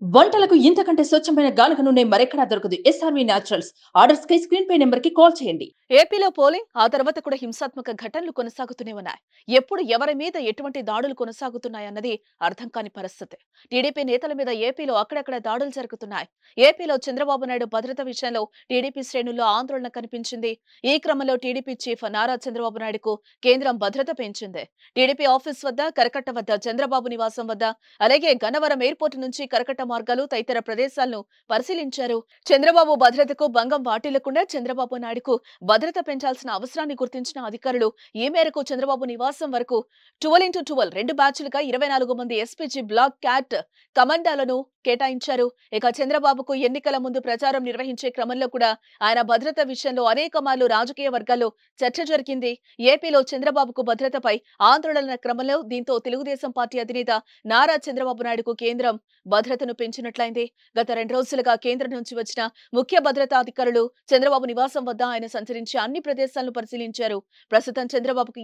వంటలకు ఇంతకంటే స్వచ్ఛమైన గానుగ నూనె మరెక్కడా దొరకదు. SRV naturals. ఆర్డర్స్ కై స్క్రీన్ పై నెంబర్ కి కాల్ చేయండి. ఏపీలో పోలింగ్ ఆ తర్వాత కూడా హింసాత్మక ఘటనలు కొనసాగుతూనే ఉన్నాయి. ఎప్పుడు ఎవరి మీద ఎటువంటి దాడులు కొనసాగుతున్నాయన్నది అర్థం కాని పరిస్థితి. టీడీపీ నేతల మీద ఏపీలో అక్కడక్కడ దాడులు జరుగుతున్నాయి. ఏపీలో చంద్రబాబు నాయుడు భద్రత విషయంలో టీడీపీ శ్రేణుల్లో ఆందోళన కనిపించింది. ఈ క్రమంలో టీడీపీ చీఫ్ నారా చంద్రబాబు నాయుడుకు కేంద్రం భద్రత పెంచింది. టీడీపీ ఆఫీస్ వద్ద, కరకట్ట వద్ద, చంద్రబాబు నివాసం వద్ద, అలాగే గన్నవరం ఎయిర్పోర్టు నుంచి కరకట్ట మార్గాలు తదితర ప్రదేశాలను పరిశీలించారు. చంద్రబాబు భద్రతకు భంగం వాటిల్లకుండా చంద్రబాబు నాయుడుకు భద్రత పెంచాల్సిన అవసరాన్ని గుర్తించిన అధికారులు ఈ మేరకు చంద్రబాబు నివాసం వరకు 12x12 2 బ్యాచ్లుగా 24 మంది ఎస్పీజీ బ్లాక్ క్యాట్ కమాండాలను కేటాయించారు. ఇక చంద్రబాబుకు ఎన్నికల ముందు ప్రచారం నిర్వహించే క్రమంలో కూడా ఆయన భద్రత విషయంలో అనేక మార్లు రాజకీయ వర్గాల్లో చర్చ జరిగింది. ఏపీలో చంద్రబాబుకు భద్రతపై ఆందోళన క్రమంలో దీంతో తెలుగుదేశం పార్టీ అధినేత నారా చంద్రబాబు నాయుడుకు కేంద్రం భద్రతను పెంచినట్లయింది. గత 2 రోజులుగా కేంద్రం నుంచి వచ్చిన ముఖ్య భద్రతా అధికారులు చంద్రబాబు నివాసం వద్ద ఆయన సంచరించి అన్ని ప్రదేశాలను పరిశీలించారు. ప్రస్తుతం చంద్రబాబుకు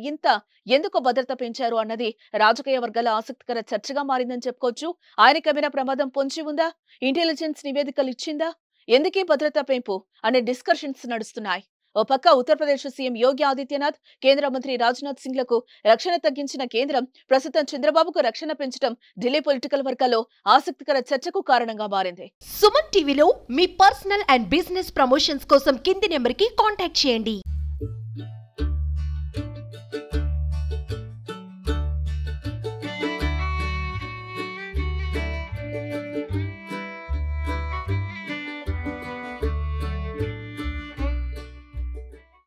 ఎందుకు భద్రత పెంచారు అన్నది రాజకీయ వర్గాల ఆసక్తికర చర్చగా మారిందని చెప్పుకోవచ్చు. ఆయనకేమైనా ప్రమాదం పొంచి ఉందా? ఇంటెలిజెన్స్ నివేదికలు ఇచ్చిందా? ఎందుకీ భద్రతా పెంపు అనే డిస్కషన్స్ నడుస్తున్నాయి. ఓ పక్క ఉత్తరప్రదేశ్ సీఎం యోగి ఆదిత్యనాథ్, కేంద్ర మంత్రి రాజ్నాథ్ సింగ్ లకు రక్షణ తగ్గించిన కేంద్రం ప్రస్తుతం చంద్రబాబుకు రక్షణ పెంచడం ఢిల్లీ పొలిటికల్ వర్గాల్లో ఆసక్తికర చర్చకు కారణంగా మారింది. సుమన్ టీవీలో మీ పర్సనల్ అండ్ బిజినెస్ ప్రమోషన్స్ కోసం కింది నెంబర్ కి కాంటాక్ట్ చేయండి.